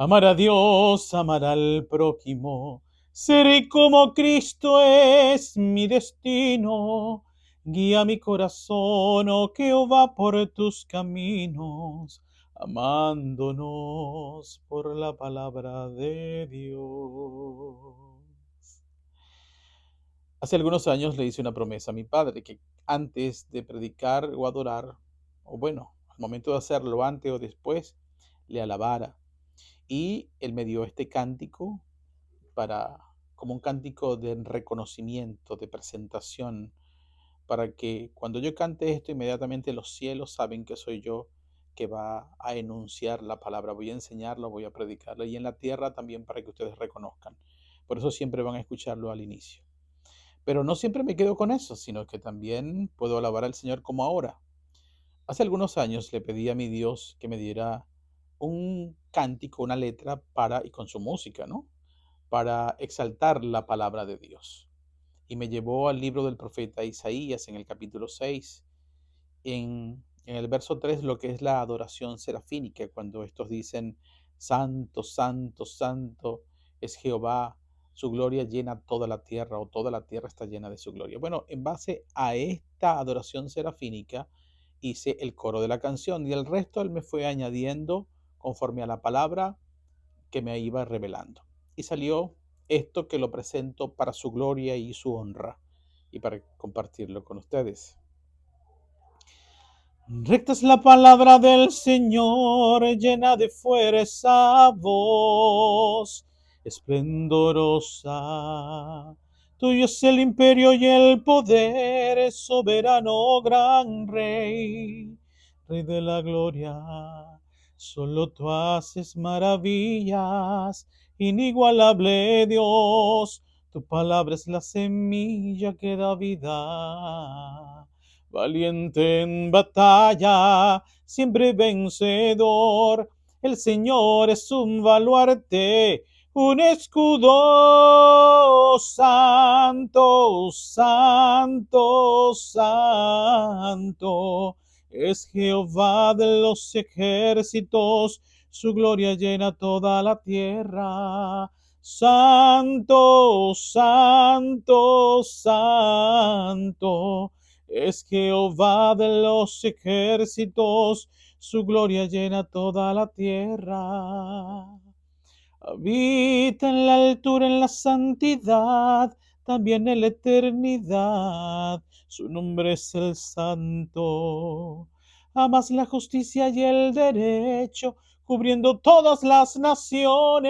Amar a Dios, amar al prójimo, seré como Cristo es mi destino. Guía mi corazón, oh Jehová, por tus caminos, amándonos por la palabra de Dios. Hace algunos años le hice una promesa a mi padre que antes de predicar o adorar, o bueno, al momento de hacerlo, antes o después, le alabara. Y él me dio este cántico para, como un cántico de reconocimiento, de presentación, para que cuando yo cante esto, inmediatamente los cielos saben que soy yo que va a enunciar la palabra. Voy a enseñarlo, voy a predicarlo, y en la tierra también para que ustedes reconozcan. Por eso siempre van a escucharlo al inicio. Pero no siempre me quedo con eso, sino que también puedo alabar al Señor como ahora. Hace algunos años le pedí a mi Dios que me diera un cántico, una letra para, y con su música, ¿no? Para exaltar la palabra de Dios. Y me llevó al libro del profeta Isaías en el capítulo 6, en el verso 3, lo que es la adoración serafínica, cuando estos dicen, Santo, Santo, Santo es Jehová, su gloria llena toda la tierra, o toda la tierra está llena de su gloria. Bueno, en base a esta adoración serafínica, hice el coro de la canción y el resto él me fue añadiendo conforme a la palabra que me iba revelando. Y salió esto que lo presento para su gloria y su honra y para compartirlo con ustedes. Recta es la palabra del Señor, llena de fuerza voz, esplendorosa. Tuyo es el imperio y el poder, soberano gran rey, rey de la gloria. Solo tú haces maravillas, inigualable Dios. Tu palabra es la semilla que da vida. Valiente en batalla, siempre vencedor. El Señor es un baluarte, un escudo. Santo, santo, santo. Es Jehová de los ejércitos, su gloria llena toda la tierra. Santo, santo, santo. Es Jehová de los ejércitos, su gloria llena toda la tierra. Habita en la altura, en la santidad, también en la eternidad. Su nombre es el Santo. Amas la justicia y el derecho, cubriendo todas las naciones.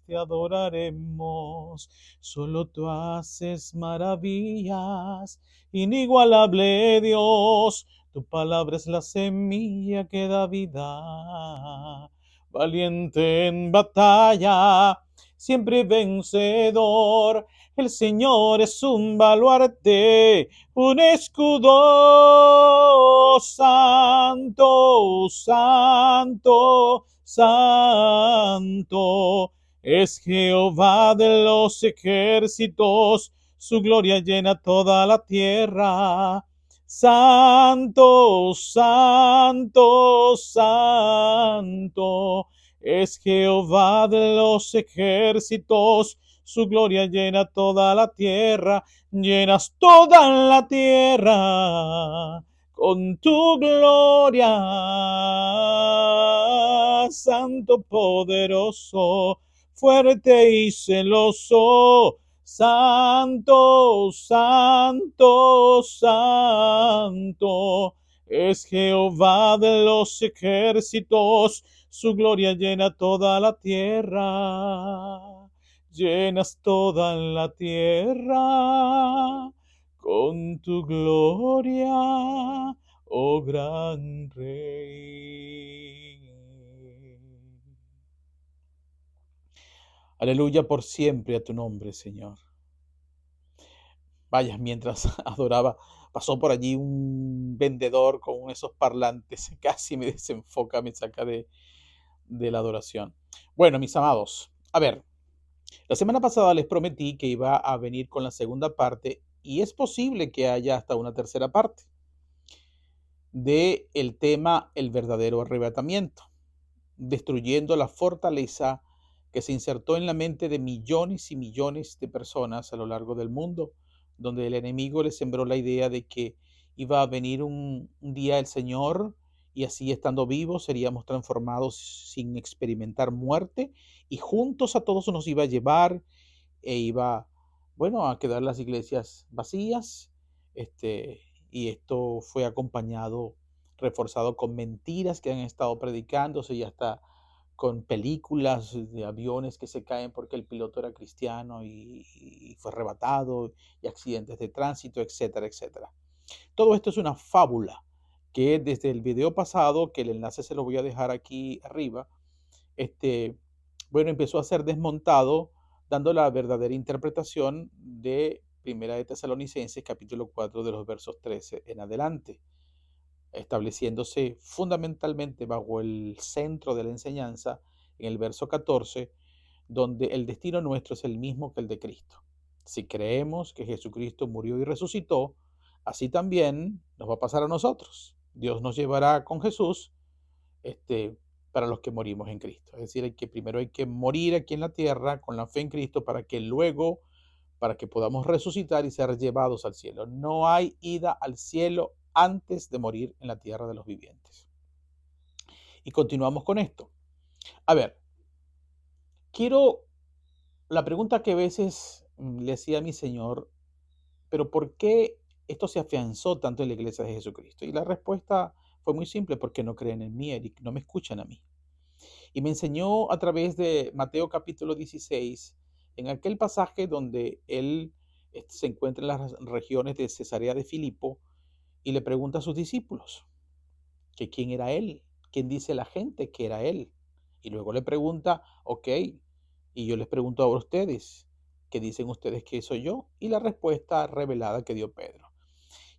Te adoraremos. Solo tú haces maravillas. Inigualable Dios, tu palabra es la semilla que da vida. Valiente en batalla, siempre vencedor. El Señor es un baluarte, un escudo. Santo, santo, santo. Es Jehová de los ejércitos, su gloria llena toda la tierra. Santo, santo, santo, es Jehová de los ejércitos, su gloria llena toda la tierra, llenas toda la tierra con tu gloria, Santo poderoso, fuerte y celoso. Santo, santo, santo, es Jehová de los ejércitos, su gloria llena toda la tierra. Llenas toda la tierra con tu gloria, oh gran Rey. Aleluya por siempre a tu nombre, Señor. Vaya, mientras adoraba, pasó por allí un vendedor con esos parlantes, casi me desenfoca, me saca de la adoración. Bueno, mis amados, a ver, la semana pasada les prometí que iba a venir con la segunda parte y es posible que haya hasta una tercera parte de el tema el verdadero arrebatamiento. destruyendo la fortaleza que se insertó en la mente de millones y millones de personas a lo largo del mundo, donde el enemigo le sembró la idea de que iba a venir un día el Señor y así estando vivos seríamos transformados sin experimentar muerte y juntos a todos nos iba a llevar e iba, bueno, a quedar las iglesias vacías. Este, y esto fue acompañado, reforzado con mentiras que han estado predicándose y hasta con películas de aviones que se caen porque el piloto era cristiano y fue arrebatado, y accidentes de tránsito, etcétera, etcétera. Todo esto es una fábula que desde el video pasado, que el enlace se lo voy a dejar aquí arriba, este, bueno, empezó a ser desmontado dando la verdadera interpretación de Primera de Tesalonicenses, capítulo 4, de los versos 13 en adelante, estableciéndose fundamentalmente bajo el centro de la enseñanza en el verso 14, donde el destino nuestro es el mismo que el de Cristo. Si creemos que Jesucristo murió y resucitó, así también nos va a pasar a nosotros. Dios nos llevará con Jesús, este, para los que morimos en Cristo. Es decir, primero hay que morir aquí en la tierra con la fe en Cristo para que luego, para que podamos resucitar y ser llevados al cielo. No hay ida al cielo antes de morir en la tierra de los vivientes. Y continuamos con esto. A ver, quiero, la pregunta que a veces le hacía a mi Señor, pero ¿por qué esto se afianzó tanto en la iglesia de Jesucristo? Y la respuesta fue muy simple: porque no creen en mí, Eric, no me escuchan a mí. Y me enseñó a través de Mateo capítulo 16, en aquel pasaje donde él se encuentra en las regiones de Cesarea de Filipo y le pregunta a sus discípulos que quién era él, quién dice la gente que era él. Y luego le pregunta, ok, y yo les pregunto a ustedes, ¿qué dicen ustedes que soy yo? Y la respuesta revelada que dio Pedro.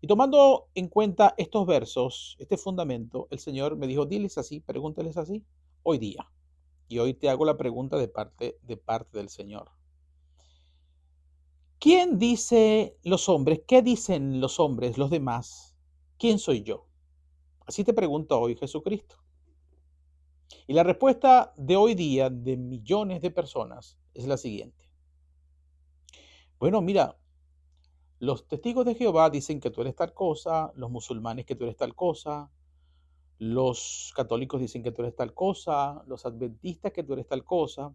Y tomando en cuenta estos versos, este fundamento, el Señor me dijo, diles así, pregúntales así, hoy día. Y hoy te hago la pregunta de parte del Señor. ¿Quién dice los hombres? ¿Qué dicen los hombres, los demás? ¿Quién soy yo? Así te pregunta hoy Jesucristo. Y la respuesta de hoy día de millones de personas es la siguiente. Bueno, mira, los testigos de Jehová dicen que tú eres tal cosa, los musulmanes que tú eres tal cosa, los católicos dicen que tú eres tal cosa, los adventistas que tú eres tal cosa,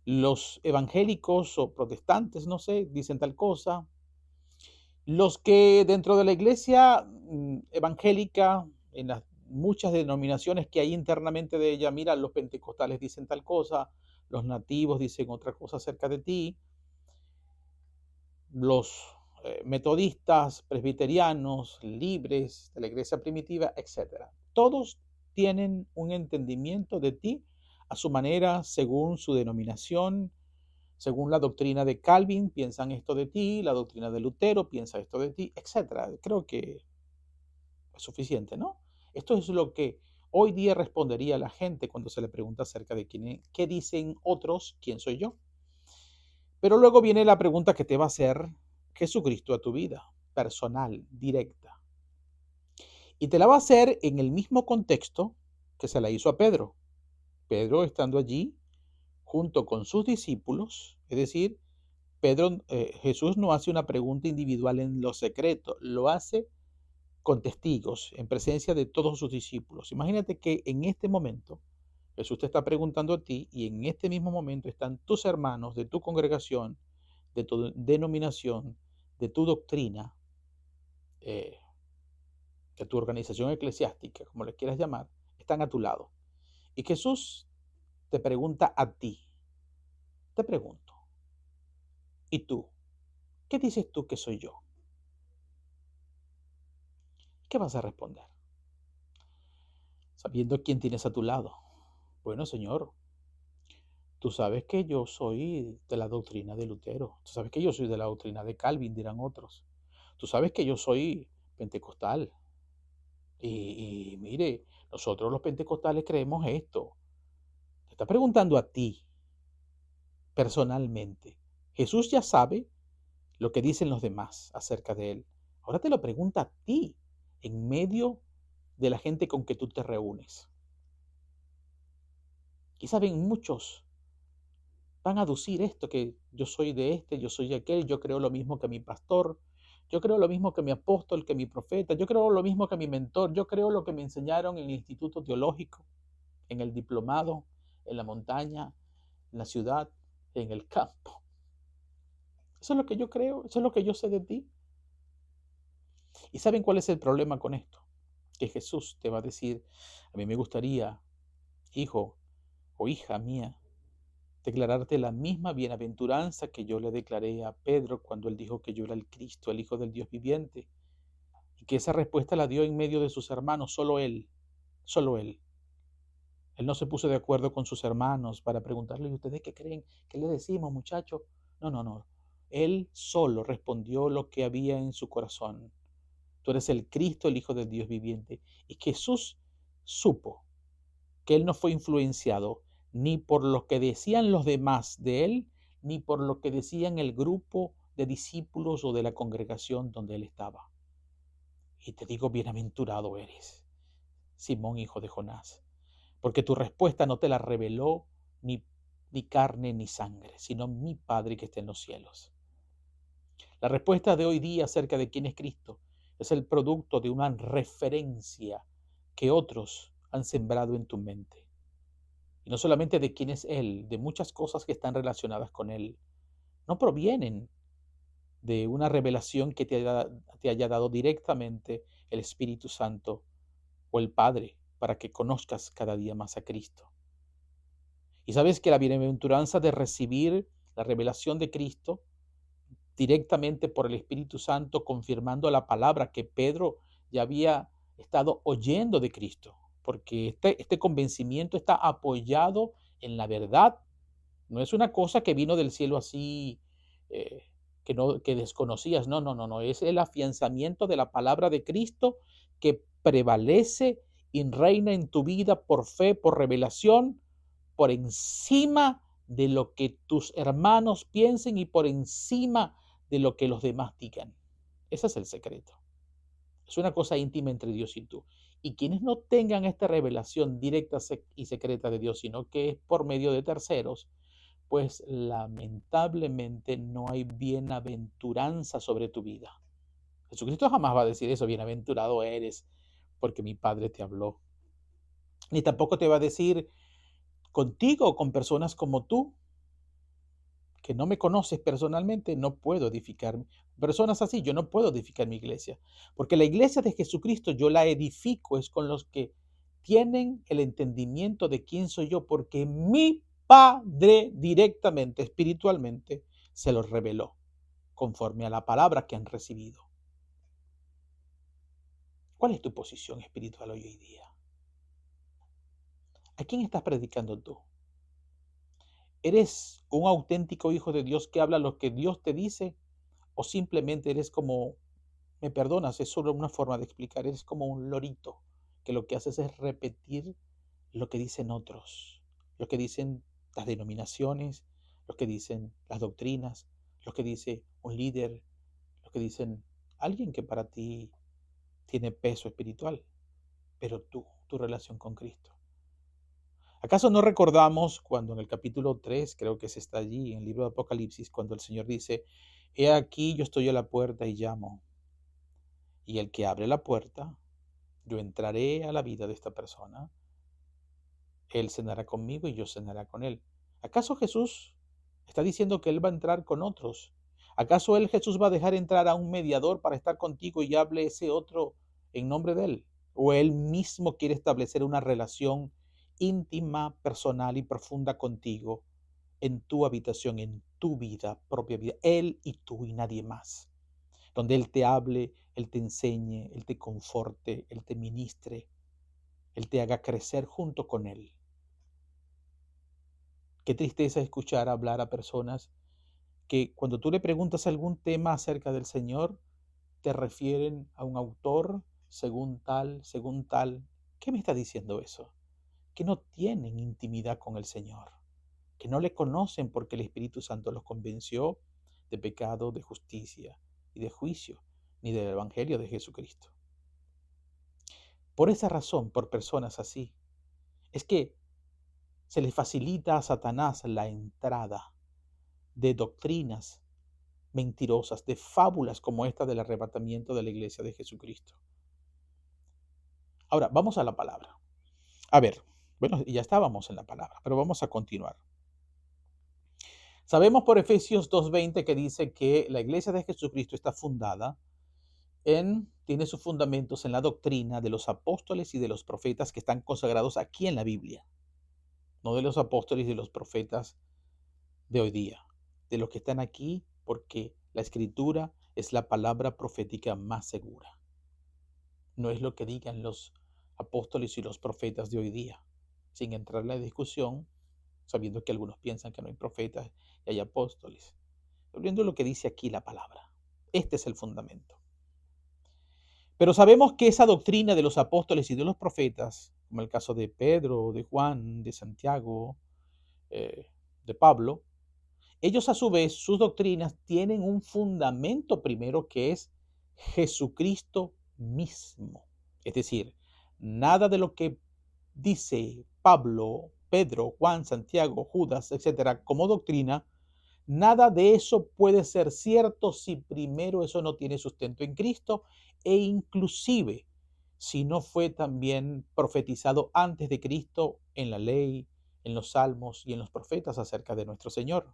los evangélicos o protestantes, no sé, dicen tal cosa. Los que dentro de la iglesia evangélica, en las muchas denominaciones que hay internamente de ella, mira, los pentecostales dicen tal cosa, los nativos dicen otra cosa acerca de ti, los metodistas, presbiterianos, libres de la iglesia primitiva, etcétera. Todos tienen un entendimiento de ti a su manera, según su denominación. Según la doctrina de Calvin, piensan esto de ti, la doctrina de Lutero piensa esto de ti, etcétera. Creo que es suficiente, ¿no? Esto es lo que hoy día respondería la gente cuando se le pregunta acerca de qué dicen otros, quién soy yo. Pero luego viene la pregunta que te va a hacer Jesucristo a tu vida, personal, directa. Y te la va a hacer en el mismo contexto que se la hizo a Pedro. Pedro estando allí junto con sus discípulos, es decir, Jesús no hace una pregunta individual en lo secreto, lo hace con testigos, en presencia de todos sus discípulos. Imagínate que en este momento Jesús te está preguntando a ti y en este mismo momento están tus hermanos de tu congregación, de tu denominación, de tu doctrina, eh, de tu organización eclesiástica, como le quieras llamar, están a tu lado. Y Jesús te pregunta a ti, te pregunto, ¿y tú? ¿Qué dices tú que soy yo? ¿Qué vas a responder? Sabiendo quién tienes a tu lado. Bueno, Señor, tú sabes que yo soy de la doctrina de Lutero. Tú sabes que yo soy de la doctrina de Calvin, dirán otros. Tú sabes que yo soy pentecostal. Y mire, nosotros los pentecostales creemos esto. Te está preguntando a ti, personalmente. Jesús ya sabe lo que dicen los demás acerca de él. Ahora te lo pregunta a ti, en medio de la gente con que tú te reúnes. Y saben, muchos van a aducir esto, que yo soy de este, yo soy de aquel, yo creo lo mismo que mi pastor, yo creo lo mismo que mi apóstol, que mi profeta, yo creo lo mismo que mi mentor, yo creo lo que me enseñaron en el instituto teológico, en el diplomado, en la montaña, en la ciudad, en el campo. Eso es lo que yo creo, eso es lo que yo sé de ti. ¿Y saben cuál es el problema con esto? Que Jesús te va a decir, a mí me gustaría, hijo o hija mía, declararte la misma bienaventuranza que yo le declaré a Pedro cuando él dijo que yo era el Cristo, el Hijo del Dios viviente, y que esa respuesta la dio en medio de sus hermanos, solo él, solo él. Él no se puso de acuerdo con sus hermanos para preguntarle, ¿y ustedes qué creen? ¿Qué le decimos, muchachos? No, no, no. Él solo respondió lo que había en su corazón. Tú eres el Cristo, el Hijo del Dios viviente. Y Jesús supo que él no fue influenciado ni por lo que decían los demás de él, ni por lo que decían el grupo de discípulos o de la congregación donde él estaba. Y te digo, bienaventurado eres, Simón, hijo de Jonás, porque tu respuesta no te la reveló ni carne ni sangre, sino mi Padre que está en los cielos. La respuesta de hoy día acerca de quién es Cristo es el producto de una referencia que otros han sembrado en tu mente. Y no solamente de quién es Él, de muchas cosas que están relacionadas con Él. No provienen de una revelación que te haya dado directamente el Espíritu Santo o el Padre para que conozcas cada día más a Cristo. Y sabes que la bienaventuranza de recibir la revelación de Cristo directamente por el Espíritu Santo, confirmando la palabra que Pedro ya había estado oyendo de Cristo, porque este convencimiento está apoyado en la verdad. No es una cosa que vino del cielo así, eh, que desconocías. No, no, no, no. Es el afianzamiento de la palabra de Cristo que prevalece y reina en tu vida por fe, por revelación, por encima de lo que tus hermanos piensen y por encima de lo que los demás digan. Ese es el secreto. Es una cosa íntima entre Dios y tú. Y quienes no tengan esta revelación directa y secreta de Dios, sino que es por medio de terceros, pues lamentablemente no hay bienaventuranza sobre tu vida. Jesucristo jamás va a decir eso, bienaventurado eres, porque mi Padre te habló. Ni tampoco te va a decir contigo o con personas como tú, que no me conoces personalmente, no puedo edificar. Personas así, yo no puedo edificar mi iglesia. Porque la iglesia de Jesucristo yo la edifico, es con los que tienen el entendimiento de quién soy yo, porque mi Padre directamente, espiritualmente, se los reveló, conforme a la palabra que han recibido. ¿Cuál es tu posición espiritual hoy día? ¿A quién estás predicando tú? ¿Eres un auténtico hijo de Dios que habla lo que Dios te dice? ¿O simplemente eres como, me perdonas, es solo una forma de explicar, eres como un lorito que lo que haces es repetir lo que dicen otros, lo que dicen las denominaciones, lo que dicen las doctrinas, lo que dice un líder, lo que dicen alguien que para ti tiene peso espiritual, pero tú, tu relación con Cristo? ¿Acaso no recordamos cuando en el capítulo 3, creo que se está allí, en el libro de Apocalipsis, cuando el Señor dice, he aquí yo estoy a la puerta y llamo, y el que abre la puerta, yo entraré a la vida de esta persona, él cenará conmigo y yo cenará con él? ¿Acaso Jesús está diciendo que él va a entrar con otros? ¿Acaso Jesús va a dejar entrar a un mediador para estar contigo y hable ese otro en nombre de él? ¿O él mismo quiere establecer una relación íntima, personal y profunda contigo en tu habitación, en tu vida, propia vida, él y tú y nadie más? Donde él te hable, él te enseñe, él te conforte, él te ministre, él te haga crecer junto con él. Qué tristeza escuchar hablar a personas que cuando tú le preguntas algún tema acerca del Señor, te refieren a un autor según tal, según tal. ¿Qué me está diciendo eso? Que no tienen intimidad con el Señor, que no le conocen porque el Espíritu Santo los convenció de pecado, de justicia y de juicio, ni del Evangelio de Jesucristo. Por esa razón, por personas así, es que se le facilita a Satanás la entrada de doctrinas mentirosas, de fábulas como esta del arrebatamiento de la iglesia de Jesucristo. Ahora, vamos a la palabra. A ver, bueno, ya estábamos en la palabra, pero vamos a continuar. Sabemos por Efesios 2:20 que dice que la iglesia de Jesucristo está fundada tiene sus fundamentos en la doctrina de los apóstoles y de los profetas que están consagrados aquí en la Biblia, no de los apóstoles y de los profetas de hoy día, de los que están aquí porque la escritura es la palabra profética más segura. No es lo que digan los apóstoles y los profetas de hoy día, sin entrar en la discusión, sabiendo que algunos piensan que no hay profetas y hay apóstoles. Viendo lo que dice aquí la palabra. Este es el fundamento. Pero sabemos que esa doctrina de los apóstoles y de los profetas, como el caso de Pedro, de Juan, de Santiago, de Pablo, ellos a su vez, sus doctrinas tienen un fundamento primero que es Jesucristo mismo. Es decir, nada de lo que dice Pablo, Pedro, Juan, Santiago, Judas, etcétera, como doctrina, nada de eso puede ser cierto si primero eso no tiene sustento en Cristo e inclusive si no fue también profetizado antes de Cristo en la ley, en los salmos y en los profetas acerca de nuestro Señor.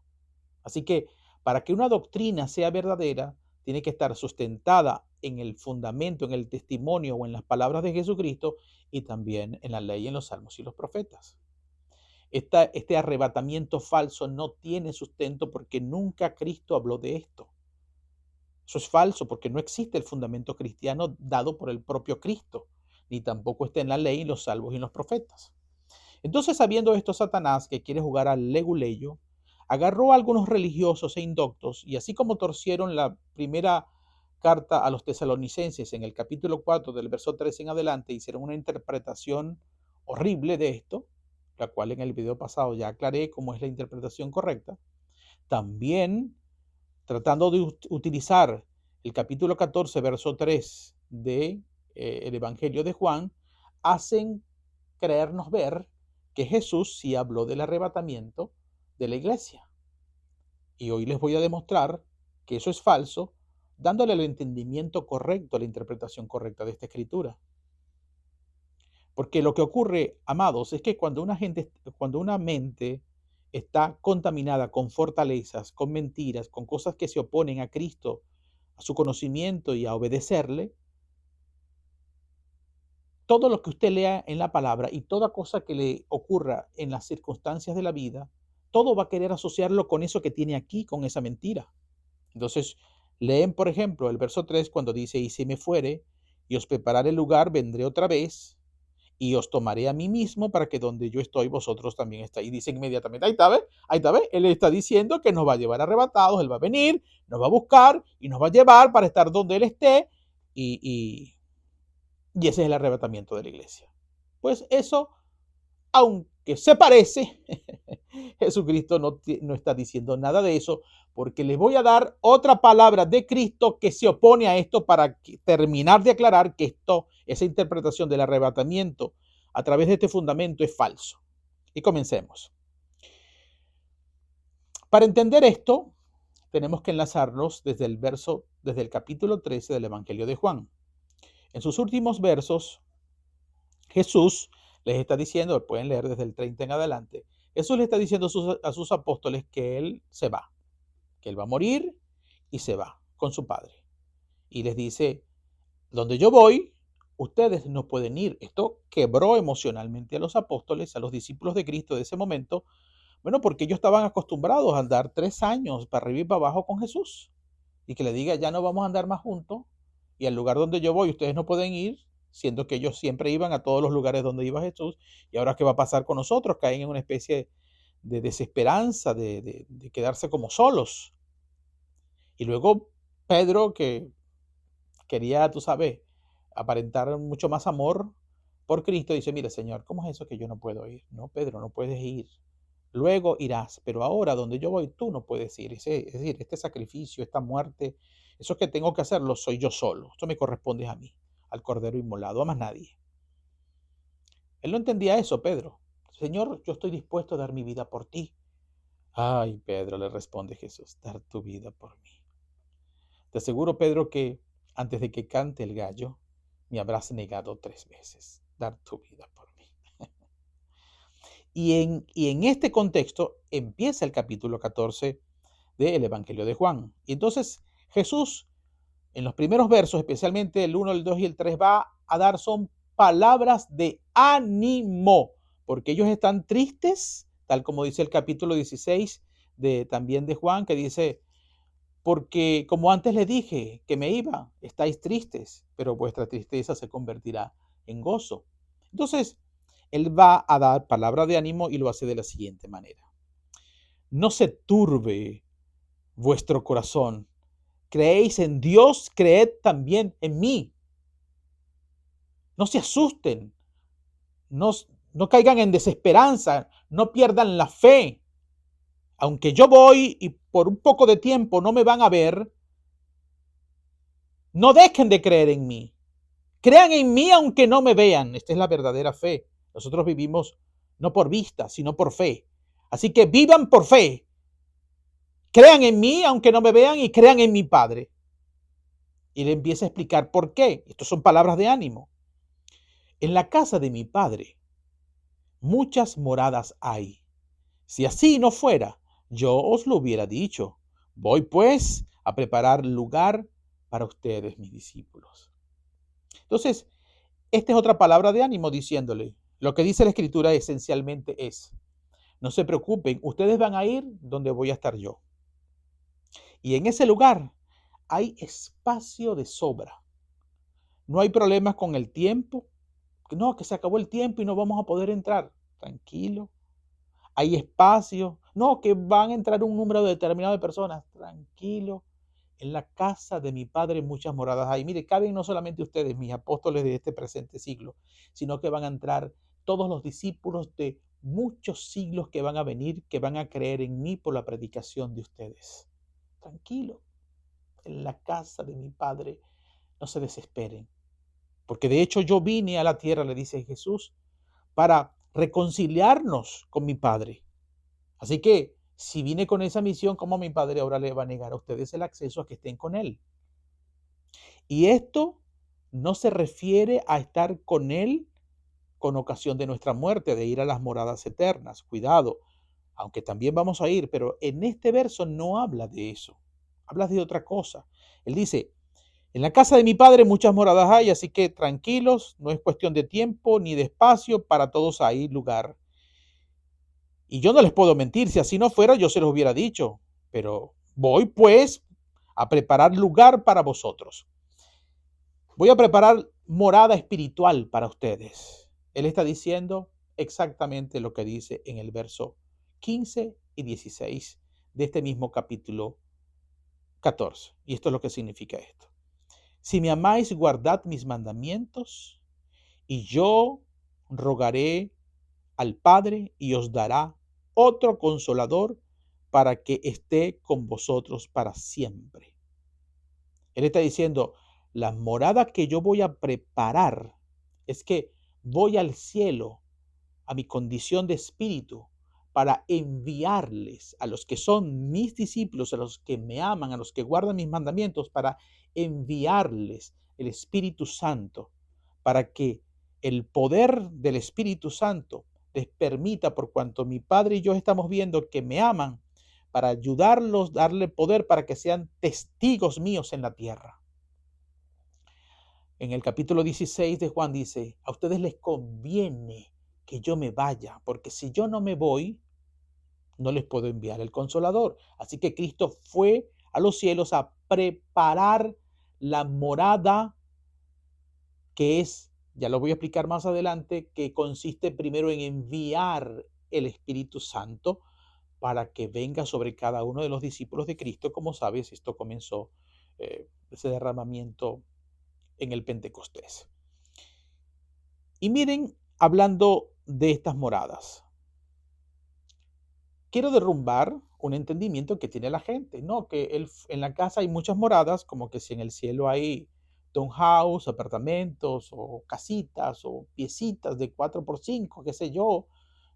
Así que para que una doctrina sea verdadera, tiene que estar sustentada en el fundamento, en el testimonio o en las palabras de Jesucristo y también en la ley, en los salmos y los profetas. Este arrebatamiento falso no tiene sustento porque nunca Cristo habló de esto. Eso es falso porque no existe el fundamento cristiano dado por el propio Cristo, ni tampoco está en la ley, en los salmos y en los profetas. Entonces, sabiendo esto, Satanás, que quiere jugar al leguleyo, agarró a algunos religiosos e indoctos y así como torcieron la primera carta a los tesalonicenses en el capítulo 4 del verso 3 en adelante, hicieron una interpretación horrible de esto, la cual en el video pasado ya aclaré cómo es la interpretación correcta. También tratando de utilizar el capítulo 14, verso 3 de el Evangelio de Juan, hacen creernos ver que Jesús sí habló del arrebatamiento de la iglesia. Y hoy les voy a demostrar que eso es falso, dándole el entendimiento correcto, la interpretación correcta de esta escritura. Porque lo que ocurre, amados, es que cuando una mente está contaminada con fortalezas, con mentiras, con cosas que se oponen a Cristo, a su conocimiento y a obedecerle, todo lo que usted lea en la palabra y toda cosa que le ocurra en las circunstancias de la vida, todo va a querer asociarlo con eso que tiene aquí, con esa mentira. Entonces, leen, por ejemplo, el verso 3 cuando dice, y si me fuere y os prepararé el lugar, vendré otra vez y os tomaré a mí mismo para que donde yo estoy, vosotros también estáis. Y dice inmediatamente, ahí está, ¿ve? Él está diciendo que nos va a llevar arrebatados, Él va a venir, nos va a buscar y nos va a llevar para estar donde Él esté y ese es el arrebatamiento de la iglesia. Pues eso, aunque se parece, Jesucristo no está diciendo nada de eso, porque les voy a dar otra palabra de Cristo que se opone a esto para terminar de aclarar que esa interpretación del arrebatamiento a través de este fundamento es falso. Y comencemos. Para entender esto, tenemos que enlazarnos desde el capítulo 13 del Evangelio de Juan. En sus últimos versos, Jesús les está diciendo, pueden leer desde el 30 en adelante, Jesús le está diciendo a sus apóstoles que Él se va, que Él va a morir y se va con su Padre. Y les dice, donde yo voy, ustedes no pueden ir. Esto quebró emocionalmente a los apóstoles, a los discípulos de Cristo de ese momento, bueno, porque ellos estaban acostumbrados a andar 3 años para arriba y para abajo con Jesús. Y que le diga, ya no vamos a andar más juntos, y al lugar donde yo voy, ustedes no pueden ir, siendo que ellos siempre iban a todos los lugares donde iba Jesús, y ahora qué va a pasar con nosotros, caen en una especie de desesperanza, de quedarse como solos. Y luego Pedro, que quería, tú sabes, aparentar mucho más amor por Cristo, dice, mire Señor, ¿cómo es eso que yo no puedo ir? No, Pedro, no puedes ir. Luego irás, pero ahora donde yo voy, tú no puedes ir. Es decir, este sacrificio, esta muerte, eso que tengo que hacerlo soy yo solo. Esto me corresponde a mí, al Cordero inmolado, a más nadie. Él no entendía eso, Pedro. Señor, yo estoy dispuesto a dar mi vida por ti. Ay, Pedro, le responde Jesús, dar tu vida por mí. Te aseguro, Pedro, que antes de que cante el gallo, me habrás negado 3 veces. Dar tu vida por mí. Y en este contexto empieza el capítulo 14 del Evangelio de Juan. Y entonces Jesús, en los primeros versos, especialmente el 1, el 2 y el 3, va a dar son palabras de ánimo, porque ellos están tristes, tal como dice el capítulo 16 también de Juan, que dice, porque como antes les dije que me iba, estáis tristes, pero vuestra tristeza se convertirá en gozo. Entonces, él va a dar palabra de ánimo y lo hace de la siguiente manera. No se turbe vuestro corazón. Creéis en Dios, creed también en mí. No se asusten, no, no caigan en desesperanza, no pierdan la fe. Aunque yo voy y por un poco de tiempo no me van a ver, no dejen de creer en mí. Crean en mí aunque no me vean. Esta es la verdadera fe. Nosotros vivimos no por vista, sino por fe. Así que vivan por fe. Crean en mí aunque no me vean y crean en mi Padre. Y le empieza a explicar por qué. Estas son palabras de ánimo. En la casa de mi Padre muchas moradas hay. Si así no fuera, yo os lo hubiera dicho. Voy pues a preparar lugar para ustedes, mis discípulos. Entonces, esta es otra palabra de ánimo diciéndole, lo que dice la Escritura esencialmente es, no se preocupen, ustedes van a ir donde voy a estar yo. Y en ese lugar hay espacio de sobra. No hay problemas con el tiempo. No, que se acabó el tiempo y no vamos a poder entrar. Tranquilo. Hay espacio. No, que van a entrar un número determinado de personas. Tranquilo. En la casa de mi Padre muchas moradas hay. Mire, caben no solamente ustedes, mis apóstoles de este presente siglo, sino que van a entrar todos los discípulos de muchos siglos que van a venir, que van a creer en mí por la predicación de ustedes. Tranquilo. En la casa de mi Padre no se desesperen. Porque de hecho yo vine a la tierra, le dice Jesús, para reconciliarnos con mi Padre. Así que si vine con esa misión, ¿cómo mi Padre ahora le va a negar a ustedes el acceso a que estén con Él? Y esto no se refiere a estar con Él con ocasión de nuestra muerte, de ir a las moradas eternas. Cuidado, aunque también vamos a ir, pero en este verso no habla de eso. Habla de otra cosa. Él dice, en la casa de mi Padre muchas moradas hay, así que tranquilos, no es cuestión de tiempo ni de espacio, para todos hay lugar. Y yo no les puedo mentir, si así no fuera yo se los hubiera dicho, pero voy pues a preparar lugar para vosotros. Voy a preparar morada espiritual para ustedes. Él está diciendo exactamente lo que dice en el verso 15 y 16 de este mismo capítulo 14. Y esto es lo que significa esto. Si me amáis, guardad mis mandamientos, y yo rogaré al Padre y os dará otro consolador para que esté con vosotros para siempre. Él está diciendo, la morada que yo voy a preparar es que voy al cielo, a mi condición de espíritu, para enviarles a los que son mis discípulos, a los que me aman, a los que guardan mis mandamientos, para enviarles el Espíritu Santo, para que el poder del Espíritu Santo les permita, por cuanto mi Padre y yo estamos viendo que me aman, para ayudarlos, darle poder para que sean testigos míos en la tierra. En el capítulo 16 de Juan dice, a ustedes les conviene que yo me vaya, porque si yo no me voy, no les puedo enviar el consolador. Así que Cristo fue a los cielos a preparar la morada que es, ya lo voy a explicar más adelante, que consiste primero en enviar el Espíritu Santo para que venga sobre cada uno de los discípulos de Cristo. Como sabes, esto comenzó ese derramamiento en el Pentecostés. Y miren, hablando de estas moradas, quiero derrumbar un entendimiento que tiene la gente, ¿no? Que en la casa hay muchas moradas, como que si en el cielo hay townhouse, apartamentos o casitas o piecitas de 4x5, qué sé yo,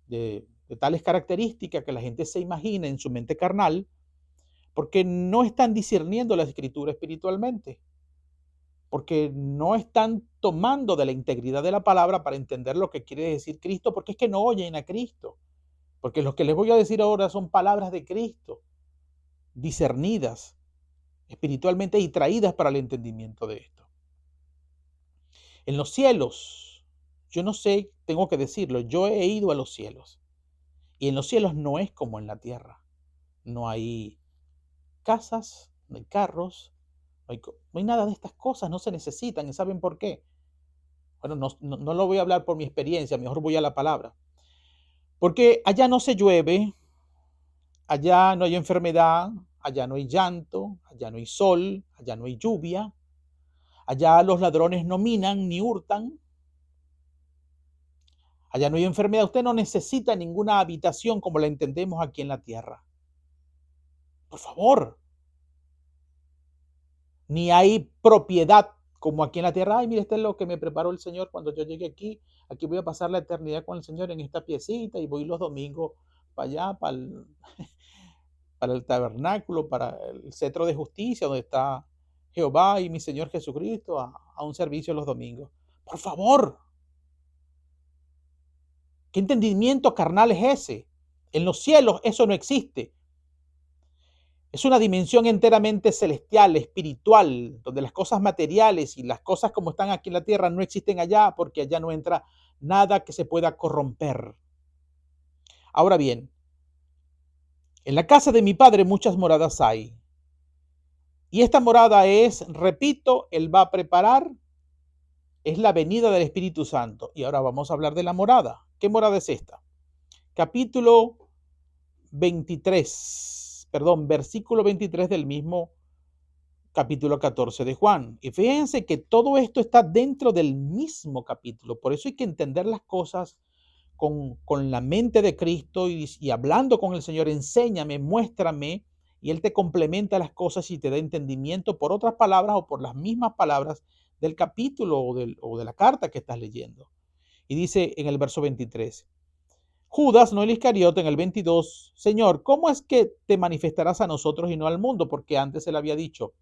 de tales características que la gente se imagina en su mente carnal, porque no están discerniendo la escritura espiritualmente, porque no están tomando de la integridad de la palabra para entender lo que quiere decir Cristo, porque es que no oyen a Cristo, porque lo que les voy a decir ahora son palabras de Cristo, discernidas espiritualmente y traídas para el entendimiento de esto. En los cielos, yo no sé, tengo que decirlo, yo he ido a los cielos, y en los cielos no es como en la tierra. No hay casas, no hay carros, no hay nada de estas cosas, no se necesitan. ¿Y saben por qué? Bueno, no lo voy a hablar por mi experiencia, mejor voy a la palabra. Porque allá no se llueve, allá no hay enfermedad, allá no hay llanto, allá no hay sol, allá no hay lluvia, allá los ladrones no minan ni hurtan, allá no hay enfermedad. Usted no necesita ninguna habitación como la entendemos aquí en la tierra. Por favor. Ni hay propiedad como aquí en la tierra. Ay, mire, esto es lo que me preparó el Señor cuando yo llegue aquí. Aquí voy a pasar la eternidad con el Señor en esta piecita y voy los domingos para allá, para el tabernáculo, para el cetro de justicia, donde está Jehová y mi Señor Jesucristo, a un servicio los domingos. Por favor, ¿qué entendimiento carnal es ese? En los cielos eso no existe. Es una dimensión enteramente celestial, espiritual, donde las cosas materiales y las cosas como están aquí en la tierra no existen allá, porque allá no entra nada que se pueda corromper. Ahora bien, en la casa de mi Padre muchas moradas hay. Y esta morada es, repito, Él va a preparar, es la venida del Espíritu Santo. Y ahora vamos a hablar de la morada. ¿Qué morada es esta? Capítulo 23, perdón, versículo 23 del mismo capítulo 14 de Juan. Y fíjense que todo esto está dentro del mismo capítulo. Por eso hay que entender las cosas con la mente de Cristo y hablando con el Señor, enséñame, muéstrame, y Él te complementa las cosas y te da entendimiento por otras palabras o por las mismas palabras del capítulo o de la carta que estás leyendo. Y dice en el verso 23, Judas, no el Iscariote, en el 22, Señor, ¿cómo es que te manifestarás a nosotros y no al mundo? Porque antes Él había dicho,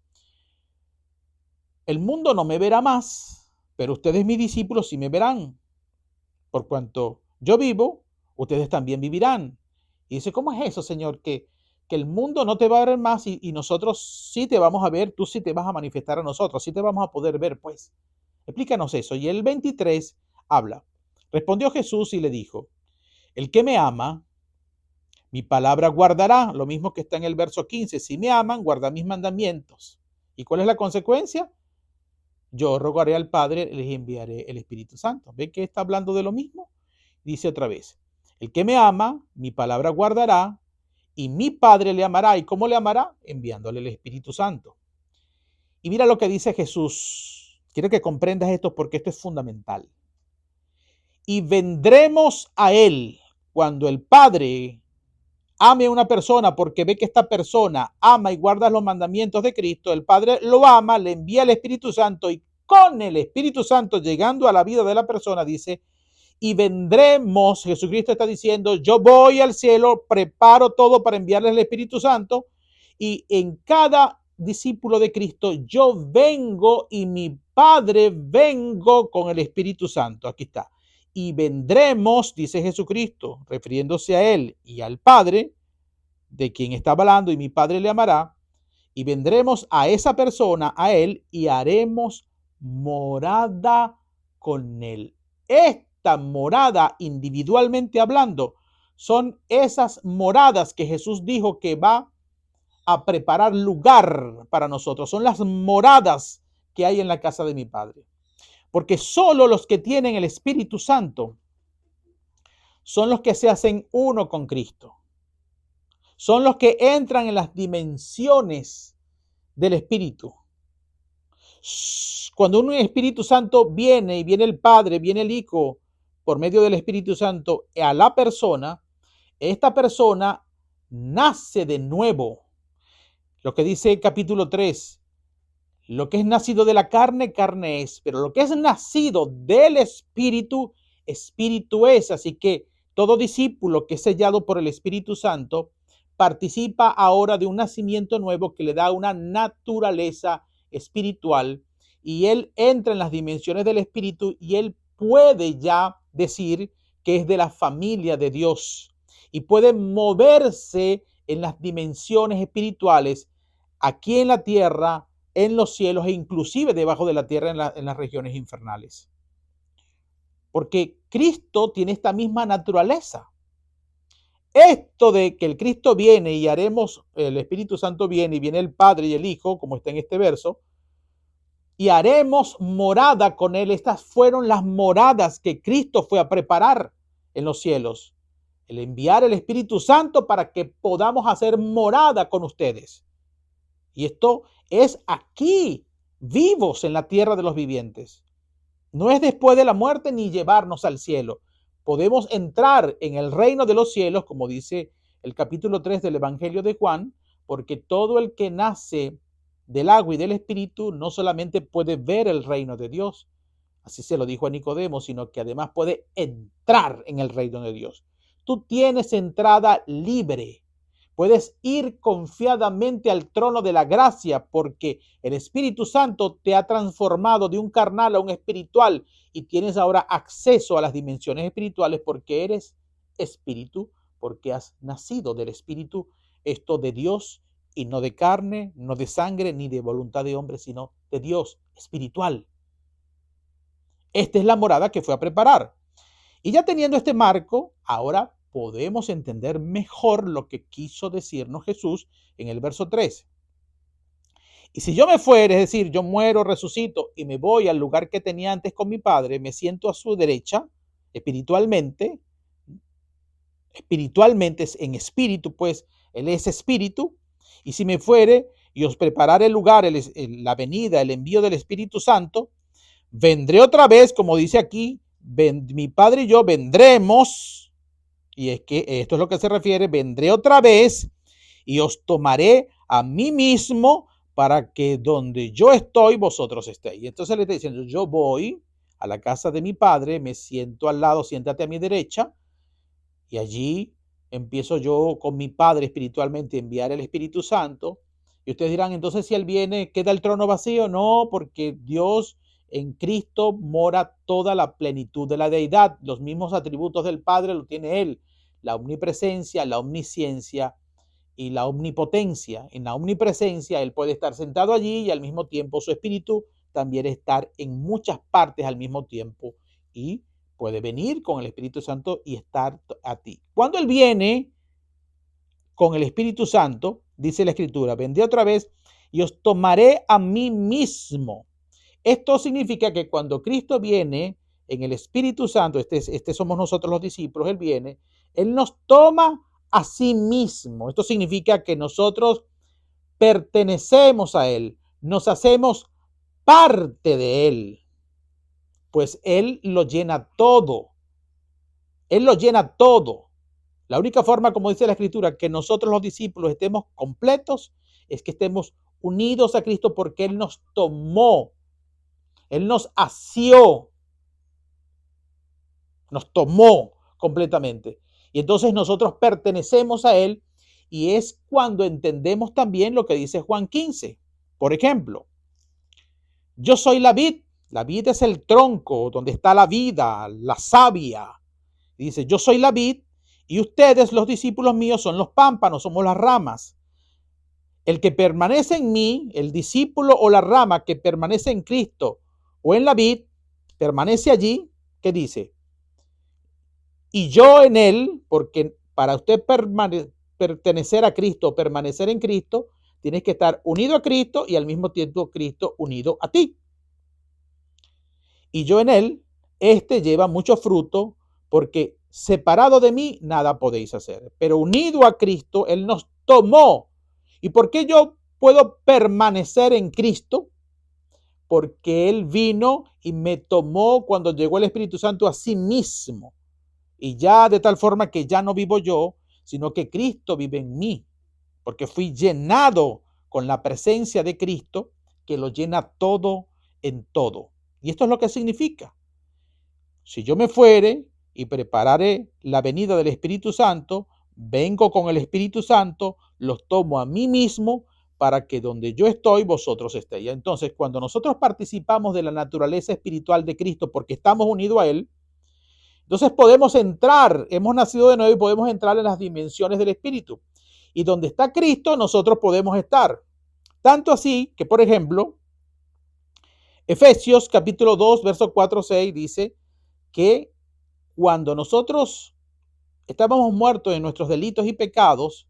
el mundo no me verá más, pero ustedes, mis discípulos, sí me verán. Por cuanto yo vivo, ustedes también vivirán. Y dice, ¿cómo es eso, Señor? Que el mundo no te va a ver más y nosotros sí te vamos a ver, tú sí te vas a manifestar a nosotros, sí te vamos a poder ver, pues. Explícanos eso. Y el 23 habla. Respondió Jesús y le dijo, el que me ama, mi palabra guardará. Lo mismo que está en el verso 15. Si me aman, guarda mis mandamientos. ¿Y cuál es la consecuencia? Yo rogaré al Padre, les enviaré el Espíritu Santo. ¿Ven que está hablando de lo mismo? Dice otra vez, el que me ama, mi palabra guardará, y mi Padre le amará. ¿Y cómo le amará? Enviándole el Espíritu Santo. Y mira lo que dice Jesús. Quiero que comprendas esto porque esto es fundamental. Y vendremos a Él cuando el Padre ame a una persona porque ve que esta persona ama y guarda los mandamientos de Cristo, el Padre lo ama, le envía el Espíritu Santo y con el Espíritu Santo llegando a la vida de la persona dice, y vendremos, Jesucristo está diciendo, yo voy al cielo, preparo todo para enviarles el Espíritu Santo y en cada discípulo de Cristo yo vengo y mi Padre vengo con el Espíritu Santo. Aquí está. Y vendremos, dice Jesucristo, refiriéndose a Él y al Padre, de quien está hablando, y mi Padre le amará, y vendremos a esa persona, a Él, y haremos morada con Él. Esta morada, individualmente hablando, son esas moradas que Jesús dijo que va a preparar lugar para nosotros. Son las moradas que hay en la casa de mi Padre. Porque solo los que tienen el Espíritu Santo son los que se hacen uno con Cristo. Son los que entran en las dimensiones del Espíritu. Cuando un Espíritu Santo viene y viene el Padre, viene el Hijo, por medio del Espíritu Santo a la persona, esta persona nace de nuevo. Lo que dice el capítulo 3, lo que es nacido de la carne, carne es, pero lo que es nacido del Espíritu, Espíritu es. Así que Todo discípulo que es sellado por el Espíritu Santo participa ahora de un nacimiento nuevo que le da una naturaleza espiritual y él entra en las dimensiones del Espíritu y él puede ya decir que es de la familia de Dios y puede moverse en las dimensiones espirituales aquí en la tierra, en los cielos e inclusive debajo de la tierra en las regiones infernales. Porque Cristo tiene esta misma naturaleza. Esto de que el Cristo viene y haremos, el Espíritu Santo viene y viene el Padre y el Hijo, como está en este verso, y haremos morada con él. Estas fueron las moradas que Cristo fue a preparar en los cielos. El enviar el Espíritu Santo para que podamos hacer morada con ustedes. Y esto es aquí, vivos en la tierra de los vivientes. No es después de la muerte ni llevarnos al cielo. Podemos entrar en el reino de los cielos, como dice el capítulo 3 del Evangelio de Juan, porque todo el que nace del agua y del Espíritu no solamente puede ver el reino de Dios, así se lo dijo a Nicodemo, sino que además puede entrar en el reino de Dios. Tú tienes entrada libre. Puedes ir confiadamente al trono de la gracia porque el Espíritu Santo te ha transformado de un carnal a un espiritual y tienes ahora acceso a las dimensiones espirituales porque eres espíritu, porque has nacido del Espíritu, esto de Dios y no de carne, no de sangre, ni de voluntad de hombre, sino de Dios espiritual. Esta es la morada que fue a preparar. Y ya teniendo este marco, ahora podemos entender mejor lo que quiso decirnos Jesús en el verso 3. Y si yo me fuere, es decir, yo muero, resucito y me voy al lugar que tenía antes con mi Padre, me siento a su derecha, espiritualmente, en espíritu, pues Él es espíritu. Y si me fuere y os prepararé el lugar, la venida, el envío del Espíritu Santo, vendré otra vez, como dice aquí, mi Padre y yo vendremos. Y es que esto es lo que se refiere, vendré otra vez y os tomaré a mí mismo para que donde yo estoy, vosotros estéis. Y entonces le está diciendo, yo voy a la casa de mi Padre, me siento al lado, siéntate a mi derecha, y allí empiezo yo con mi Padre espiritualmente a enviar el Espíritu Santo. Y ustedes dirán, entonces si Él viene, ¿queda el trono vacío? No, porque Dios en Cristo mora toda la plenitud de la deidad. Los mismos atributos del Padre lo tiene Él. La omnipresencia, la omnisciencia y la omnipotencia. En la omnipresencia Él puede estar sentado allí y al mismo tiempo su espíritu también estar en muchas partes al mismo tiempo y puede venir con el Espíritu Santo y estar a ti. Cuando Él viene con el Espíritu Santo, dice la Escritura, vendré otra vez y os tomaré a mí mismo. Esto significa que cuando Cristo viene en el Espíritu Santo, este somos nosotros los discípulos, Él viene, Él nos toma a sí mismo. Esto significa que nosotros pertenecemos a Él, nos hacemos parte de Él, pues Él lo llena todo. Él lo llena todo. La única forma, como dice la Escritura, que nosotros los discípulos estemos completos es que estemos unidos a Cristo porque Él nos tomó, Él nos asió, nos tomó completamente. Y entonces nosotros pertenecemos a Él y es cuando entendemos también lo que dice Juan 15. Por ejemplo, yo soy la vid es el tronco donde está la vida, la savia. Dice, yo soy la vid y ustedes, los discípulos míos, son los pámpanos, somos las ramas. El que permanece en mí, el discípulo o la rama que permanece en Cristo o en la vid, permanece allí, ¿qué dice? Y yo en él, porque para usted pertenecer a Cristo, permanecer en Cristo, tienes que estar unido a Cristo y al mismo tiempo Cristo unido a ti. Y yo en él, este lleva mucho fruto, porque separado de mí nada podéis hacer. Pero unido a Cristo, Él nos tomó. ¿Y por qué yo puedo permanecer en Cristo? Porque Él vino y me tomó cuando llegó el Espíritu Santo a sí mismo. Y ya de tal forma que ya no vivo yo, sino que Cristo vive en mí. Porque fui llenado con la presencia de Cristo, que lo llena todo en todo. Y esto es lo que significa. Si yo me fuere y prepararé la venida del Espíritu Santo, vengo con el Espíritu Santo, los tomo a mí mismo para que donde yo estoy, vosotros estéis. Entonces, cuando nosotros participamos de la naturaleza espiritual de Cristo porque estamos unidos a Él, entonces podemos entrar, hemos nacido de nuevo y podemos entrar en las dimensiones del Espíritu. Y donde está Cristo, nosotros podemos estar. Tanto así que, por ejemplo, Efesios capítulo 2, verso 4-6 dice que cuando nosotros estábamos muertos en nuestros delitos y pecados,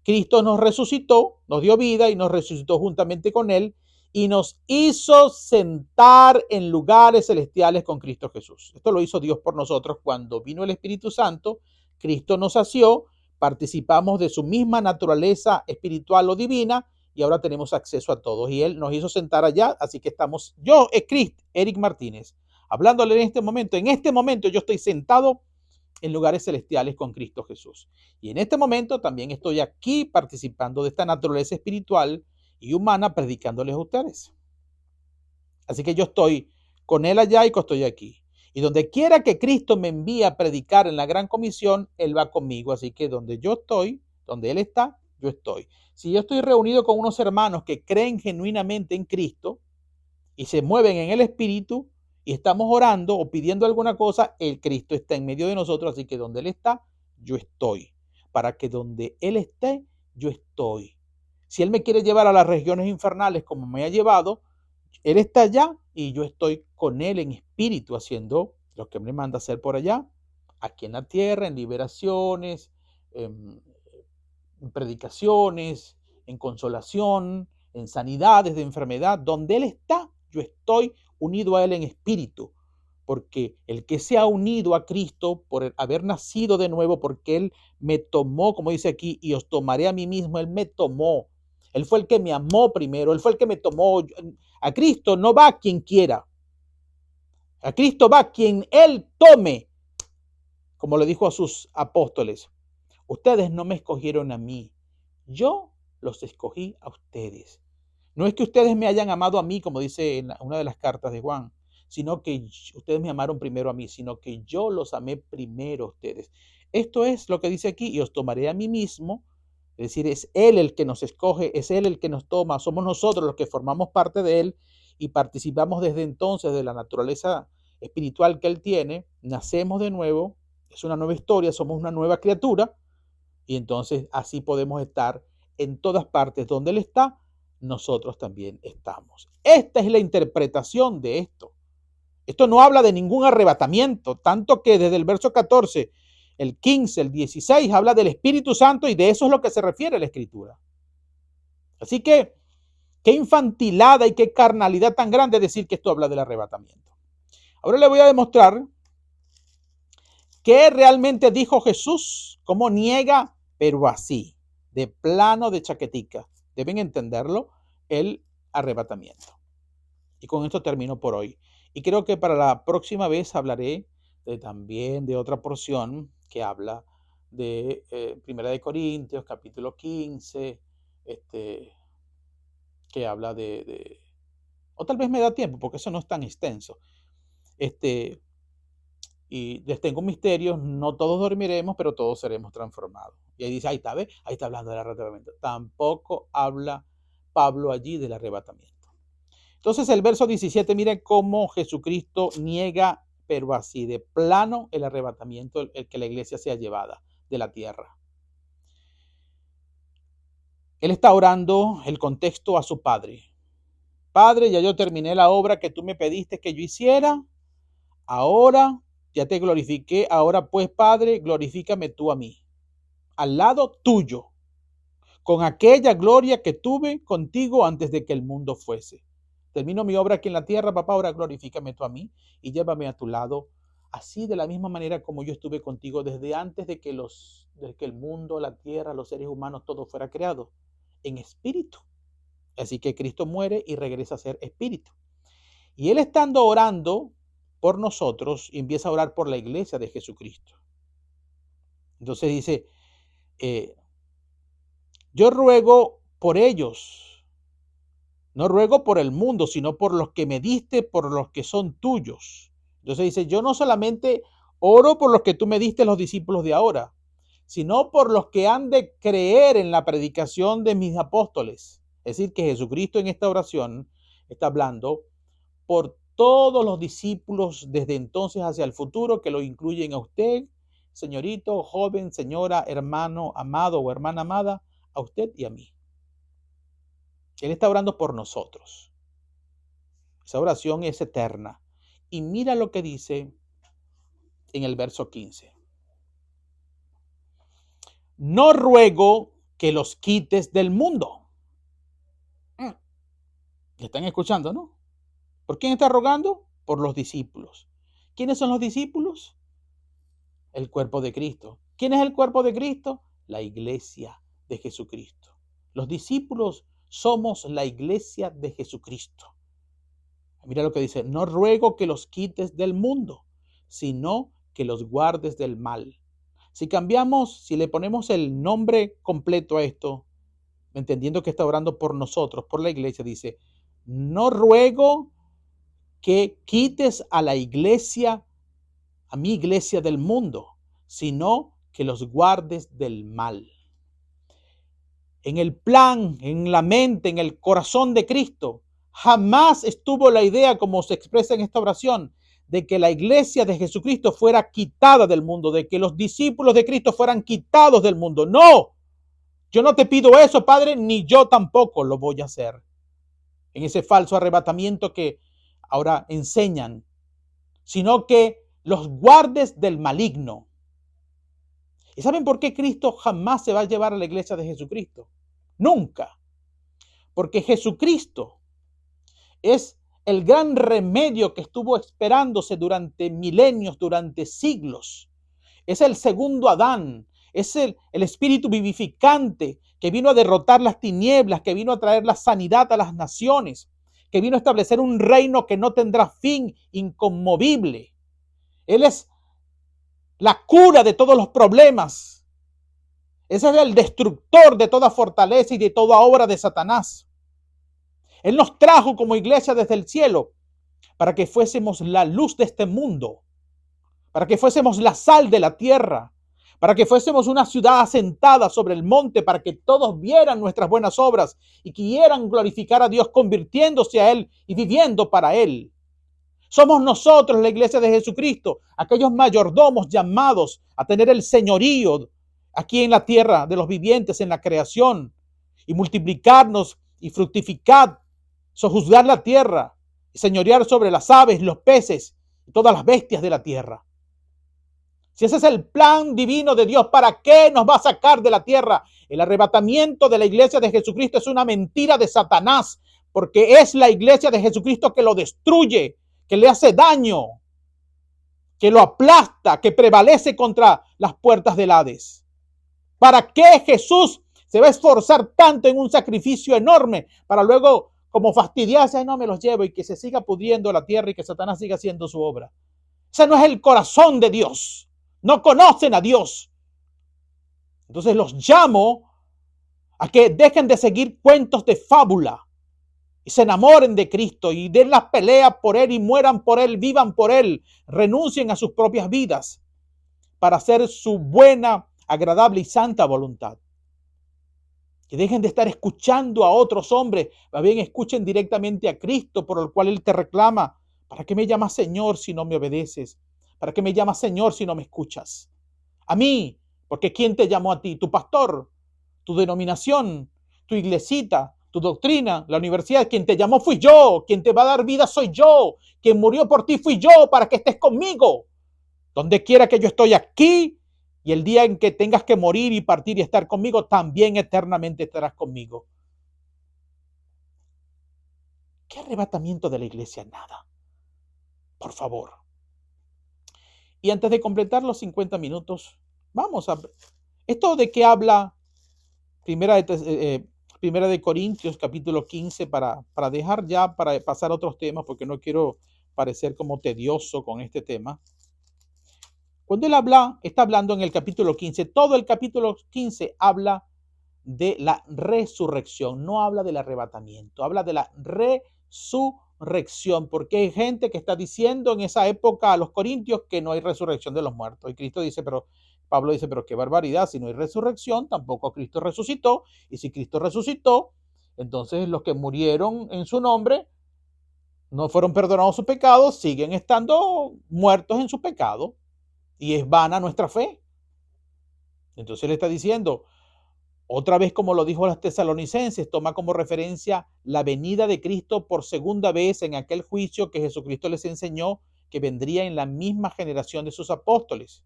Cristo nos resucitó, nos dio vida y nos resucitó juntamente con Él y nos hizo sentar en lugares celestiales con Cristo Jesús. Esto lo hizo Dios por nosotros cuando vino el Espíritu Santo, Cristo nos sació, participamos de su misma naturaleza espiritual o divina y ahora tenemos acceso a todos. Y Él nos hizo sentar allá, así que estamos, yo, Eric Martínez, hablándole en este momento yo estoy sentado en lugares celestiales con Cristo Jesús. Y en este momento también estoy aquí participando de esta naturaleza espiritual y humana predicándoles a ustedes. Así que yo estoy con Él allá y estoy aquí. Y donde quiera que Cristo me envíe a predicar en la gran comisión, Él va conmigo. Así que donde yo estoy, donde Él está, yo estoy. Si yo estoy reunido con unos hermanos que creen genuinamente en Cristo y se mueven en el Espíritu, y estamos orando o pidiendo alguna cosa, el Cristo está en medio de nosotros, así que donde Él está, yo estoy. Para que donde Él esté, yo estoy. Si Él me quiere llevar a las regiones infernales como me ha llevado, Él está allá y yo estoy con Él en espíritu haciendo lo que me manda hacer por allá, aquí en la tierra, en liberaciones, en predicaciones, en consolación, en sanidades de enfermedad. Donde Él está, yo estoy unido a Él en espíritu, porque el que se ha unido a Cristo por haber nacido de nuevo, porque Él me tomó, como dice aquí, y os tomaré a mí mismo, Él me tomó. Él fue el que me amó primero, Él fue el que me tomó. A Cristo no va quien quiera. A Cristo va quien Él tome, como le dijo a sus apóstoles. Ustedes no me escogieron a mí, yo los escogí a ustedes. No es que ustedes me hayan amado a mí, como dice en una de las cartas de Juan, sino que ustedes me amaron primero a mí, sino que yo los amé primero a ustedes. Esto es lo que dice aquí, y os tomaré a mí mismo, es decir, es Él el que nos escoge, es Él el que nos toma, somos nosotros los que formamos parte de Él y participamos desde entonces de la naturaleza espiritual que Él tiene, nacemos de nuevo, es una nueva historia, somos una nueva criatura, y entonces así podemos estar en todas partes donde Él está, nosotros también estamos. Esta es la interpretación de esto. Esto no habla de ningún arrebatamiento, tanto que desde el verso 14, el 15, el 16, habla del Espíritu Santo y de eso es lo que se refiere la Escritura. Así que, qué infantilada y qué carnalidad tan grande decir que esto habla del arrebatamiento. Ahora le voy a demostrar qué realmente dijo Jesús, cómo niega, pero así, de plano de chaquetica. Deben entenderlo, el arrebatamiento. Y con esto termino por hoy. Y creo que para la próxima vez hablaré también de otra porción que habla de Primera de Corintios, capítulo 15, que habla o tal vez me da tiempo, porque eso no es tan extenso. Y les tengo misterios, no todos dormiremos, pero todos seremos transformados. Y ahí dice, ahí está, ¿ves? Ahí está hablando del arrebatamiento. Tampoco habla Pablo allí del arrebatamiento. Entonces el verso 17, miren cómo Jesucristo niega, pero así de plano, el arrebatamiento, el que la iglesia sea llevada de la tierra. Él está orando el contexto a su Padre. Padre, ya yo terminé la obra que tú me pediste que yo hiciera. Ahora ya te glorifiqué. Ahora pues, Padre, glorifícame tú a mí, al lado tuyo, con aquella gloria que tuve contigo antes de que el mundo fuese. Termino mi obra aquí en la tierra, papá, ahora glorifícame tú a mí y llévame a tu lado, así de la misma manera como yo estuve contigo desde antes de que el mundo, la tierra, los seres humanos, todo fuera creado, en espíritu. Así que Cristo muere y regresa a ser espíritu. Y Él estando orando por nosotros, empieza a orar por la iglesia de Jesucristo. Entonces dice, yo ruego por ellos, no ruego por el mundo, sino por los que me diste, por los que son tuyos. Entonces dice, yo no solamente oro por los que tú me diste los discípulos de ahora, sino por los que han de creer en la predicación de mis apóstoles. Es decir, que Jesucristo en esta oración está hablando por todos los discípulos desde entonces hacia el futuro, que lo incluyen a usted, señorito, joven, señora, hermano amado o hermana amada, a usted y a mí. Él está orando por nosotros. Esa oración es eterna. Y mira lo que dice en el verso 15. No ruego que los quites del mundo. ¿Están escuchando, no? ¿Por quién está rogando? Por los discípulos. ¿Quiénes son los discípulos? El cuerpo de Cristo. ¿Quién es el cuerpo de Cristo? La iglesia de Jesucristo. Los discípulos somos la iglesia de Jesucristo. Mira lo que dice, no ruego que los quites del mundo, sino que los guardes del mal. Si cambiamos, si le ponemos el nombre completo a esto, entendiendo que está orando por nosotros, por la iglesia, dice, no ruego que quites a la iglesia, a mi iglesia del mundo, sino que los guardes del mal. En el plan, en la mente, en el corazón de Cristo, jamás estuvo la idea, como se expresa en esta oración, de que la iglesia de Jesucristo fuera quitada del mundo, de que los discípulos de Cristo fueran quitados del mundo. No, yo no te pido eso, Padre, ni yo tampoco lo voy a hacer. En ese falso arrebatamiento que ahora enseñan, sino que los guardes del maligno. ¿Y saben por qué Cristo jamás se va a llevar a la iglesia de Jesucristo? Nunca. Porque Jesucristo es el gran remedio que estuvo esperándose durante milenios, durante siglos. Es el segundo Adán, es el espíritu vivificante que vino a derrotar las tinieblas, que vino a traer la sanidad a las naciones, que vino a establecer un reino que no tendrá fin, inconmovible. Él es la cura de todos los problemas. Ese es el destructor de toda fortaleza y de toda obra de Satanás. Él nos trajo como iglesia desde el cielo para que fuésemos la luz de este mundo, para que fuésemos la sal de la tierra, para que fuésemos una ciudad asentada sobre el monte, para que todos vieran nuestras buenas obras y quieran glorificar a Dios convirtiéndose a Él y viviendo para Él. Somos nosotros, la iglesia de Jesucristo, aquellos mayordomos llamados a tener el señorío aquí en la tierra de los vivientes, en la creación, y multiplicarnos y fructificar, sojuzgar la tierra y señorear sobre las aves, los peces y todas las bestias de la tierra. Si ese es el plan divino de Dios, ¿para qué nos va a sacar de la tierra? El arrebatamiento de la iglesia de Jesucristo es una mentira de Satanás, porque es la iglesia de Jesucristo que lo destruye, que le hace daño, que lo aplasta, que prevalece contra las puertas del Hades. ¿Para qué Jesús se va a esforzar tanto en un sacrificio enorme para luego, como fastidiarse, no me los llevo y que se siga pudriendo la tierra y que Satanás siga haciendo su obra? Ese no es el corazón de Dios. No conocen a Dios. Entonces los llamo a que dejen de seguir cuentos de fábula y se enamoren de Cristo y den las peleas por Él y mueran por Él, vivan por Él, renuncien a sus propias vidas para hacer su buena, agradable y santa voluntad. Que dejen de estar escuchando a otros hombres, más bien escuchen directamente a Cristo, por el cual Él te reclama. ¿Para qué me llamas Señor si no me obedeces? ¿Para qué me llamas Señor si no me escuchas? A mí, porque ¿quién te llamó a ti? Tu pastor, tu denominación, tu iglesita, tu doctrina, la universidad. Quien te llamó fui yo, quien te va a dar vida soy yo, quien murió por ti fui yo para que estés conmigo. Donde quiera que yo estoy aquí, y el día en que tengas que morir y partir y estar conmigo, también eternamente estarás conmigo. ¿Qué arrebatamiento de la iglesia? Nada. Por favor. Y antes de completar los 50 minutos, vamos a... ¿Esto de qué habla Primera de Corintios, capítulo 15, para dejar ya, para pasar a otros temas, porque no quiero parecer como tedioso con este tema? Cuando él está hablando en el capítulo 15, todo el capítulo 15 habla de la resurrección, no habla del arrebatamiento, habla de la resurrección. resurrección, porque hay gente que está diciendo en esa época a los corintios que no hay resurrección de los muertos. Y Cristo dice, pero Pablo dice, pero qué barbaridad, si no hay resurrección, tampoco Cristo resucitó. Y si Cristo resucitó, entonces los que murieron en su nombre no fueron perdonados sus pecados, siguen estando muertos en su pecado y es vana nuestra fe. Entonces él está diciendo, otra vez como lo dijo a los tesalonicenses, toma como referencia la venida de Cristo por segunda vez en aquel juicio que Jesucristo les enseñó que vendría en la misma generación de sus apóstoles,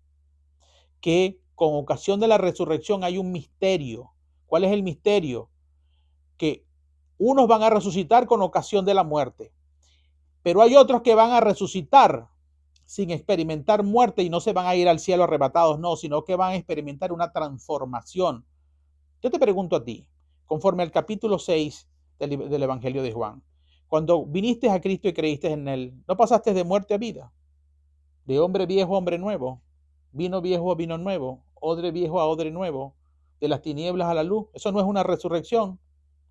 que con ocasión de la resurrección hay un misterio. ¿Cuál es el misterio? Que unos van a resucitar con ocasión de la muerte, pero hay otros que van a resucitar sin experimentar muerte y no se van a ir al cielo arrebatados, no, sino que van a experimentar una transformación. Yo te pregunto a ti, conforme al capítulo 6 del Evangelio de Juan, cuando viniste a Cristo y creíste en Él, ¿no pasaste de muerte a vida? De hombre viejo a hombre nuevo, vino viejo a vino nuevo, odre viejo a odre nuevo, de las tinieblas a la luz. Eso no es una resurrección.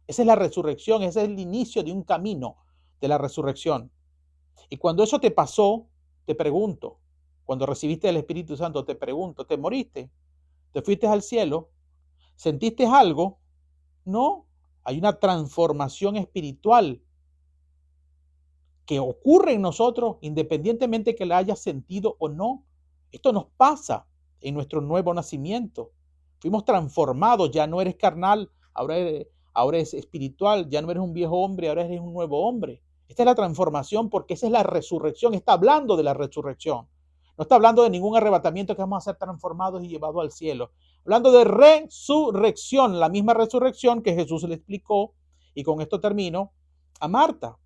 Esa es la resurrección, ese es el inicio de un camino de la resurrección. Y cuando eso te pasó, te pregunto, cuando recibiste el Espíritu Santo, te pregunto, ¿te moriste? ¿Te fuiste al cielo? ¿Sentiste algo? No, hay una transformación espiritual que ocurre en nosotros independientemente que la hayas sentido o no. Esto nos pasa en nuestro nuevo nacimiento. Fuimos transformados, ya no eres carnal, ahora eres espiritual, ya no eres un viejo hombre, ahora eres un nuevo hombre. Esta es la transformación porque esa es la resurrección, está hablando de la resurrección. No está hablando de ningún arrebatamiento que vamos a ser transformados y llevados al cielo. Hablando de resurrección, la misma resurrección que Jesús le explicó, y con esto termino, a Marta.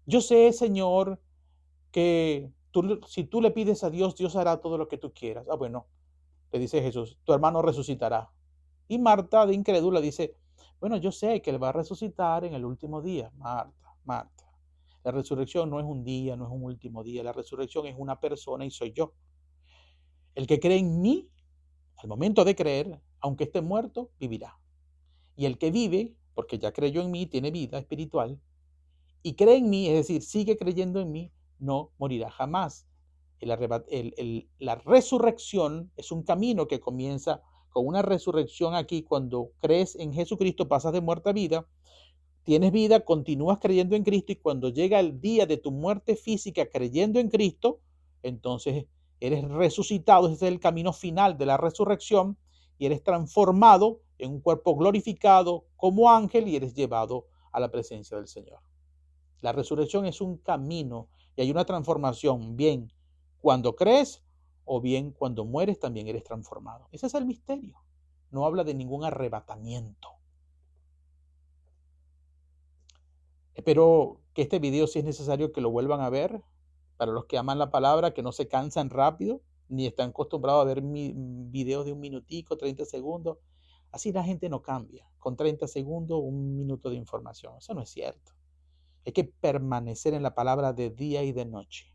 Yo sé, Señor, que si tú le pides a Dios, Dios hará todo lo que tú quieras. Ah, bueno, le dice Jesús, tu hermano resucitará. Y Marta, de incrédula, dice, bueno, yo sé que él va a resucitar en el último día. Marta, Marta. La resurrección no es un día, no es un último día. La resurrección es una persona y soy yo. El que cree en mí, al momento de creer, aunque esté muerto, vivirá. Y el que vive, porque ya creyó en mí, tiene vida espiritual, y cree en mí, es decir, sigue creyendo en mí, no morirá jamás. La resurrección es un camino que comienza con una resurrección aquí. Cuando crees en Jesucristo, pasas de muerte a vida, tienes vida, continúas creyendo en Cristo y cuando llega el día de tu muerte física creyendo en Cristo, entonces eres resucitado. Ese es el camino final de la resurrección y eres transformado en un cuerpo glorificado como ángel y eres llevado a la presencia del Señor. La resurrección es un camino y hay una transformación, bien cuando crees o bien cuando mueres también eres transformado. Ese es el misterio. No habla de ningún arrebatamiento. Espero que este video, si es necesario, que lo vuelvan a ver. Para los que aman la palabra, que no se cansan rápido, ni están acostumbrados a ver videos de un minutico, 30 segundos. Así la gente no cambia. Con 30 segundos, un minuto de información. Eso no es cierto. Hay que permanecer en la palabra de día y de noche.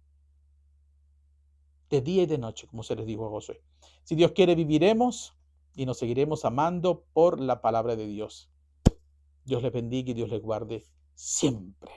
De día y de noche, como se les dijo a Josué. Si Dios quiere, viviremos y nos seguiremos amando por la palabra de Dios. Dios les bendiga y Dios les guarde siempre.